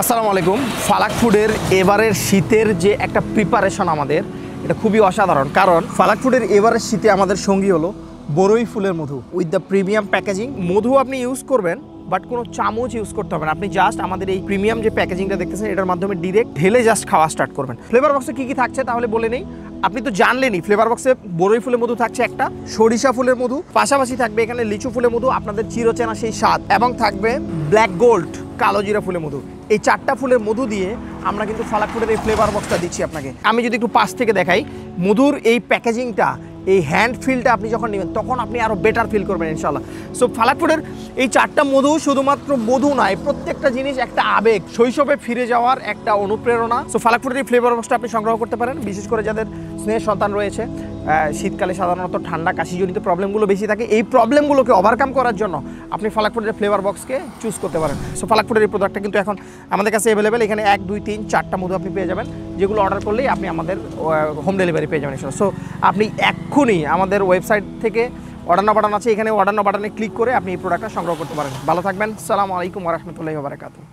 আসসালামু আলাইকুম। ফালাক ফুডের এবারের শীতের যে একটা প্রিপারেশন আমাদের, এটা খুবই অসাধারণ। কারণ ফালাক ফুডের এবারের শীতে আমাদের সঙ্গী হলো বরই ফুলের মধু উইথ দ্য প্রিমিয়াম প্যাকেজিং। মধু আপনি ইউজ করবেন, বাট কোনো চামচ ইউজ করতে হবে না। আপনি জাস্ট আমাদের এই প্রিমিয়াম যে প্যাকেজিংটা দেখতেছেন, এটার মাধ্যমে ডিরেক্ট ঢেলে জাস্ট খাওয়া স্টার্ট করবেন। ফ্লেভার বক্সে কী কী থাকছে তাহলে বলে নেই। আপনি তো জানলেনই, ফ্লেভার বক্সে বরই ফুলের মধু থাকছে একটা, সরিষা ফুলের মধু, পাশাপাশি থাকবে এখানে লিচু ফুলের মধু, আপনাদের চিরচেনা সেই স্বাদ, এবং থাকবে ব্ল্যাক গোল্ড কালো জিরা ফুলের মধু। এই চারটা ফুলের মধু দিয়ে আমরা কিন্তু ফালাক ফুডের এই ফ্লেভার বক্সটা দিচ্ছি আপনাকে। আমি যদি একটু পাশ থেকে দেখাই, মধুর এই প্যাকেজিংটা, এই হ্যান্ড ফিলটা আপনি যখন নেবেন তখন আপনি আরও বেটার ফিল করবেন ইনশাল্লাহ। সো ফালাক ফুডের এই চারটা মধু শুধুমাত্র মধু নয়, প্রত্যেকটা জিনিস একটা আবেগ, শৈশবে ফিরে যাওয়ার একটা অনুপ্রেরণা। সো ফালাক ফুডের এই ফ্লেভার বক্সটা আপনি সংগ্রহ করতে পারেন, বিশেষ করে যাদের স্নেহের সন্তান রয়েছে। শীতকালে সাধারণত ঠান্ডা কাশিজনিত প্রবলেমগুলো বেশি থাকে, এই প্রবলেমগুলোকে ওভারকাম করার জন্য আপনি ফালাক ফুডের ফ্লেভার বক্সকে চুজ করতে পারেন। সো ফালাক ফুডের এই প্রোডাক্টটা কিন্তু এখন আমাদের কাছে অ্যাভেলেবেল। এখানে 1, 2, 3, 4টা মধু আপনি পেয়ে যাবেন, যেগুলো অর্ডার করলেই আপনি আমাদের হোম ডেলিভারি পেয়ে যাবেন। সো আপনি এক্ষুনি আমাদের ওয়েবসাইট থেকে অর্ডার নাও বাটন আছে, এখানে অর্ডার নাও বাটনে ক্লিক করে আপনি এই প্রোডাক্টটা সংগ্রহ করতে পারেন। ভালো থাকবেন। আসসালামু আলাইকুম ওয়া রাহমাতুল্লাহি ওয়া বারাকাতুহু।